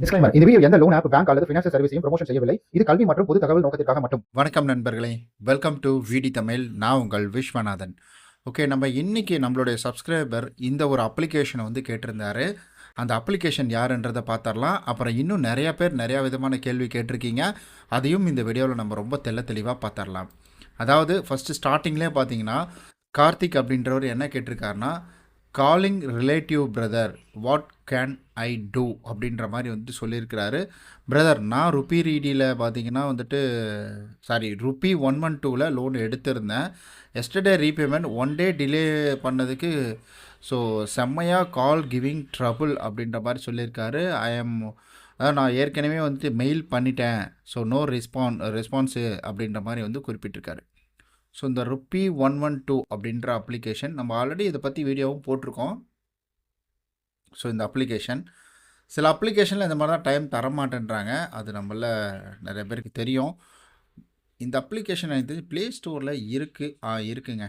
Disclaimer: இந்த video எந்த loan app, bank அல்லது ஃபைனான்சியல் சர்வீஸையும் ப்ரமோஷன் செய்யவில்லை. இது கல்வி மற்றும் பொது தகவல் நோக்கத்திற்காக மட்டும். வணக்கம் நண்பர்களே, வெல்கம் டு விடி தமிழ். நான் உங்கள் விஸ்வநாதன். ஓகே, நம்ம இன்றைக்கி நம்மளுடைய சப்ஸ்கிரைபர் இந்த ஒரு அப்ளிகேஷனை வந்து கேட்டிருந்தாரு. அந்த அப்ளிகேஷன் யாருன்றதை பார்த்துடலாம். அப்புறம் இன்னும் நிறையா பேர் நிறையா விதமான கேள்வி கேட்டிருக்கீங்க. அதையும் இந்த வீடியோவில் நம்ம ரொம்ப தெளிவாக பார்த்துடலாம். அதாவது ஃபஸ்ட்டு ஸ்டார்டிங்லேயே பார்த்தீங்கன்னா, கார்த்திக் அப்படின்றவர் என்ன கேட்டிருக்காருன்னா, calling relative brother, what can I do அப்படின்ற மாதிரி வந்துட்டு சொல்லியிருக்கிறாரு. பிரதர், நான் ருப்பி ரீடியில் பார்த்தீங்கன்னா வந்துட்டு ருப்பி 112 லோன் எடுத்திருந்தேன். எஸ்டர்டே ரீபேமெண்ட் 1 டே டிலே பண்ணதுக்கு ஸோ செம்மையாக கால் கிவிங் ட்ரபுள் அப்படின்ற மாதிரி சொல்லியிருக்காரு. அதாவது நான் ஏற்கனவே வந்துட்டு மெயில் பண்ணிட்டேன், ஸோ நோ ரெஸ்பான்ஸு அப்படின்ற மாதிரி வந்து குறிப்பிட்டிருக்காரு. ஸோ இந்த ருப்பி 112 அப்படின்ற அப்ளிகேஷன் நம்ம ஆல்ரெடி இதை பற்றி வீடியோவும் போட்டிருக்கோம். ஸோ இந்த அப்ளிகேஷன் சில அப்ளிகேஷனில் இந்த மாதிரி தான் டைம் தரமாட்டேன்றாங்க. அது நம்மள நிறைய பேருக்கு தெரியும். இந்த அப்ளிகேஷன் எனக்கு தெரிஞ்சு ப்ளே ஸ்டோரில் இருக்குங்க.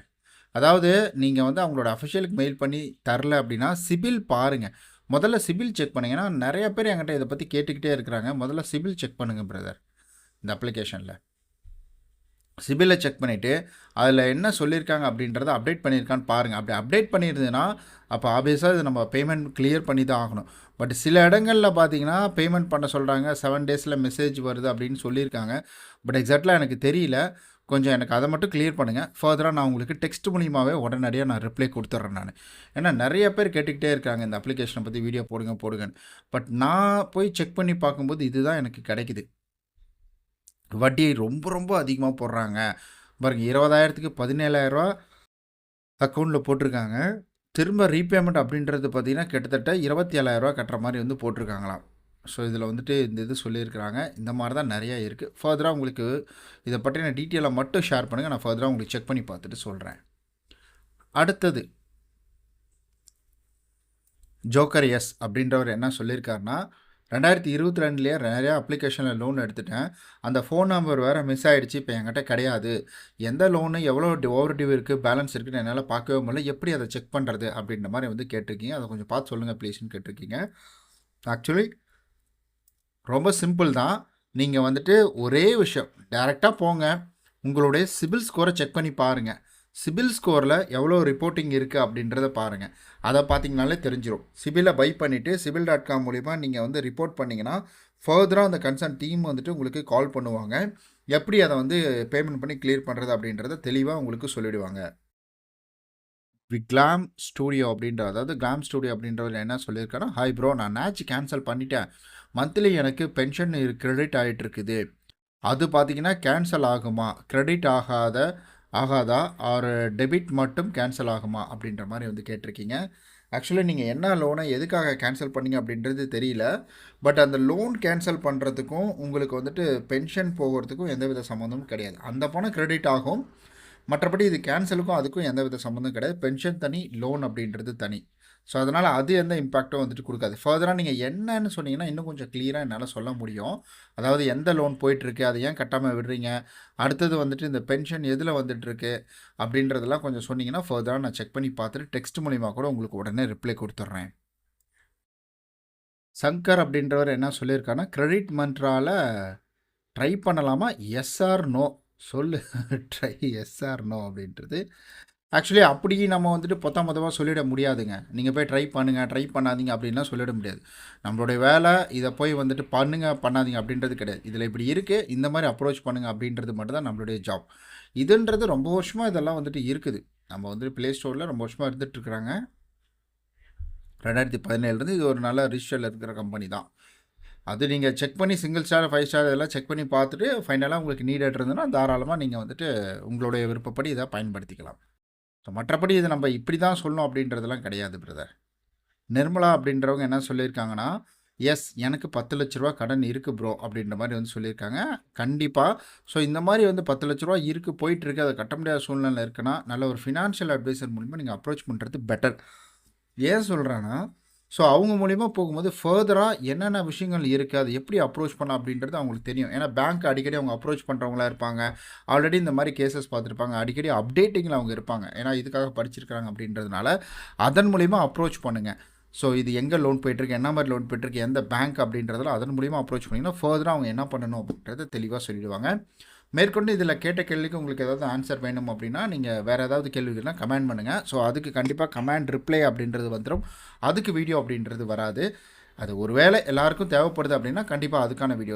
அதாவது நீங்கள் வந்து அவங்களோட அஃபிஷியலுக்கு மெயில் பண்ணி தரல அப்படின்னா சிபில் பாருங்கள். முதல்ல சிபில் செக் பண்ணுங்க. ஏன்னா நிறைய பேர் என்கிட்ட இதை பற்றி கேட்டுக்கிட்டே இருக்கிறாங்க. முதல்ல சிபில் செக் பண்ணுங்கள் பிரதர். இந்த அப்ளிகேஷனில் சிபிலை செக் பண்ணிவிட்டு அதில் என்ன சொல்லியிருக்காங்க அப்படின்றத அப்டேட் பண்ணியிருக்கான்னு பாருங்கள். அப்படி அப்டேட் பண்ணியிருந்ததுன்னா அப்போ ஆப்வியஸாக இது நம்ம பேமெண்ட் கிளியர் பண்ணி தான் ஆகணும். பட் சில இடங்களில் பார்த்தீங்கன்னா பேமெண்ட் பண்ண சொல்கிறாங்க, 7 டேஸில் மெசேஜ் வருது அப்படின்னு சொல்லியிருக்காங்க. பட் எக்ஸாக்டாக எனக்கு தெரியல. கொஞ்சம் எனக்கு அதை மட்டும் கிளியர் பண்ணுங்கள். ஃபர்தராக நான் உங்களுக்கு டெக்ஸ்ட் மூலியமாகவே உடனடியாக நான் ரிப்ளை கொடுத்துட்றேன் நான். ஏன்னா நிறைய பேர் கேட்டுக்கிட்டே இருக்காங்க இந்த அப்ளிகேஷனை பற்றி வீடியோ போடுங்கன்னு. பட் நான் போய் செக் பண்ணி பார்க்கும்போது இதுதான் எனக்கு கிடைக்குது. வட்டி ரொம்ப அதிகமாக போடுறாங்க பாருங்க. 20,000க்கு 17,000 அக்கௌண்ட்டில் போட்டிருக்காங்க. திரும்ப ரீபேமெண்ட் அப்படின்றது பார்த்திங்கன்னா கிட்டத்தட்ட 27,000 கட்டுற மாதிரி வந்து போட்டிருக்காங்களாம். ஸோ இதில் வந்துட்டு இந்த இது சொல்லியிருக்கிறாங்க. இந்த மாதிரி தான் நிறையா இருக்குது. ஃபர்தராக உங்களுக்கு இதை பற்றின டீட்டெயிலாக மட்டும் ஷேர் பண்ணுங்கள். நான் ஃபர்தராக உங்களுக்கு செக் பண்ணி பார்த்துட்டு சொல்கிறேன். அடுத்தது ஜோக்கர் எஸ் அப்படின்றவர் என்ன சொல்லியிருக்காருன்னா, 2022 நிறையா அப்ளிகேஷனில் லோன் எடுத்துட்டேன். அந்த ஃபோன் நம்பர் வேறு மிஸ் ஆகிடுச்சு. இப்போ என்கிட்ட கிடையாது. எந்த லோனு எவ்வளோ ஓவர் டியூ இருக்குது, பேலன்ஸ் இருக்குன்னு என்னால் பார்க்கவே முடியல. எப்படி அதை செக் பண்ணுறது அப்படின்ற மாதிரி வந்து கேட்டிருக்கீங்க. அதை கொஞ்சம் பார்த்து சொல்லுங்கள் ப்ளீஸ்ன்னு கேட்டிருக்கீங்க. ஆக்சுவலி ரொம்ப சிம்பிள் தான். நீங்கள் வந்துட்டு ஒரே விஷயம், டைரெக்டாக போங்க, உங்களுடைய சிபில் ஸ்கோரை செக் பண்ணி பாருங்கள். சிபில் ஸ்கோரில் எவ்வளோ ரிப்போர்ட்டிங் இருக்குது அப்படின்றத பாருங்கள். அதை பார்த்தீங்கனாலே தெரிஞ்சிடும். சிபிலை பை பண்ணிவிட்டு சிபில்.com மூலிமா நீங்கள் வந்து ரிப்போர்ட் பண்ணிங்கன்னா ஃபர்தராக அந்த கன்சர்ன் டீம் வந்துட்டு உங்களுக்கு கால் பண்ணுவாங்க. எப்படி அதை வந்து பேமெண்ட் பண்ணி கிளியர் பண்ணுறது அப்படின்றத தெளிவாக உங்களுக்கு சொல்லிவிடுவாங்க. கிளாம் ஸ்டூடியோ அதாவது கிளாம் ஸ்டூடியோ அப்படின்றவர் என்ன சொல்லியிருக்காருன்னா, ஹாய் ப்ரோ, நான் NACH கேன்சல் பண்ணிட்டேன். மந்த்லி எனக்கு பென்ஷன் கிரெடிட் ஆகிட்டுருக்குது. அது பார்த்தீங்கன்னா கேன்சல் ஆகுமா, கிரெடிட் ஆகாதா, ஒரு டெபிட் மட்டும் கேன்சல் ஆகுமா அப்படின்ற மாதிரி வந்து கேட்டிருக்கீங்க. ஆக்சுவலி நீங்கள் என்ன லோனை எதுக்காக கேன்சல் பண்ணிங்க அப்படின்றது தெரியல. பட் அந்த லோன் கேன்சல் பண்ணுறதுக்கும் உங்களுக்கு வந்துட்டு பென்ஷன் போகிறதுக்கும் எந்தவித சம்மந்தமும் கிடையாது. அந்த பணம் கிரெடிட் ஆகும், மற்றபடி இது கேன்சலுக்கும் அதுக்கும் எந்தவித சம்மந்தம் கிடையாது. பென்ஷன் தனி, லோன் அப்படின்றது தனி. ஸோ அதனால் அது எந்த இம்பாக்டும் வந்துட்டு கொடுக்காது. ஃபர்தராக நீங்கள் என்னன்னு சொன்னீங்கன்னா இன்னும் கொஞ்சம் கிளியராக என்னால் சொல்ல முடியும். அதாவது எந்த லோன் போயிட்டுருக்கு, அதை ஏன் கட்டாமல் விடுறீங்க, அடுத்தது வந்துட்டு இந்த பென்ஷன் எதில் வந்துட்டுருக்கு அப்படின்றதெல்லாம் கொஞ்சம் சொன்னீங்கன்னா ஃபர்தராக நான் செக் பண்ணி பார்த்துட்டு டெக்ஸ்ட் மூலிமா கூட உங்களுக்கு உடனே ரிப்ளை கொடுத்துட்றேன். சங்கர் அப்படின்றவர் என்ன சொல்லியிருக்காருன்னா, கிரெடிட் மந்த்ரால் ட்ரை பண்ணலாமா, எஸ் ஆர் நோ சொல்லு ட்ரை எஸ் ஆர் நோ அப்படின்றது. ஆக்சுவலி அப்படி நம்ம வந்துட்டு மொத்தமாக சொல்லிட முடியாதுங்க. நீங்கள் போய் ட்ரை பண்ணுங்கள், ட்ரை பண்ணாதீங்க அப்படின்லாம் சொல்லிட முடியாது. நம்மளுடைய வேலை இதை போய் வந்துட்டு பண்ணாதீங்க அப்படின்றது கிடையாது. இதில் இப்படி இருக்குது, இந்த மாதிரி அப்ரோச் பண்ணுங்கள் அப்படின்றது மட்டும் தான் நம்மளுடைய ஜாப். இதுன்றது ரொம்ப வருஷமாக இதெல்லாம் வந்துட்டு இருக்குது. நம்ம வந்துட்டு ப்ளே ஸ்டோரில் ரொம்ப வருஷமாக இருந்துகிட்ருக்குறாங்க. 2017 இது ஒரு நல்ல ரிஜிஸ்டரில் இருக்கிற கம்பெனி தான். அது நீங்கள் செக் பண்ணி சிங்கிள் ஸ்டார் 5 ஸ்டார் இதெல்லாம் செக் பண்ணி பார்த்துட்டு ஃபைனலாக உங்களுக்கு நீடட் இருந்ததுன்னா தாராளமாக நீங்கள் வந்துட்டு உங்களுடைய விருப்பப்படி இதை பயன்படுத்திக்கலாம். ஸோ மற்றபடி இது நம்ம இப்படி தான் சொல்லணும் அப்படின்றதெல்லாம் கிடையாது பிரதர். நிர்மலா அப்படின்றவங்க என்ன சொல்லியிருக்காங்கன்னா, எஸ் எனக்கு 10 லட்ச ரூபா கடன் இருக்குது ப்ரோ அப்படின்ற மாதிரி வந்து சொல்லியிருக்காங்க. கண்டிப்பாக. ஸோ இந்த மாதிரி வந்து 10 லட்ச ரூபா இருக்குது, போயிட்டுருக்கு, அதை கட்ட முடியாத சூழ்நிலை இருக்குன்னா நல்ல ஒரு ஃபினான்ஷியல் அட்வைசர் மூலிமா நீங்கள் அப்ரோச் பண்ணுறது பெட்டர். ஏன் சொல்கிறேன்னா, ஸோ அவங்க மூலிமா போகும்போது ஃபர்தராக என்னென்ன விஷயங்கள் இருக்குது, அது எப்படி அப்ரோச் பண்ணலாம் அப்படின்றது அவங்களுக்கு தெரியும். ஏன்னா பேங்க் அடிக்கடி அவங்க அப்ரோச் பண்ணுறவங்களா இருப்பாங்க. ஆல்ரெடி இந்த மாதிரி கேசஸ் பார்த்துருப்பாங்க. அடிக்கடி அப்டேட்டிங்கில் அவங்க இருப்பாங்க. ஏன்னா இதுக்காக படிச்சிருக்காங்க அப்படின்றதுனால அதன் மூலிமா அப்ரோச் பண்ணுங்கள். ஸோ இது எங்கே லோன் போயிட்டுருக்கு, என்ன மாதிரி லோன் போயிட்டுருக்கு, எந்த பேங்க் அப்படின்றதெல்லாம் அதன் மூலிமா அப்ரோச் பண்ணிங்கன்னா ஃபர்தராக அவங்க என்ன பண்ணணும் அப்படின்றத தெளிவாக சொல்லிடுவாங்க. மேற்கொண்டு இதில் கேட்ட கேள்விக்கு உங்களுக்கு ஏதாவது ஆன்சர் வேணும் அப்படின்னா நீங்கள் வேறு ஏதாவது கேள்விகள்னா கமெண்ட் பண்ணுங்கள். ஸோ அதுக்கு கண்டிப்பாக கமெண்ட் ரிப்ளை அப்படின்றது வந்துடும். அதுக்கு வீடியோ அப்படின்றது வராது. அது ஒருவேளை எல்லாருக்கும் தேவைப்படுது அப்படின்னா கண்டிப்பாக அதுக்கான வீடியோஸ்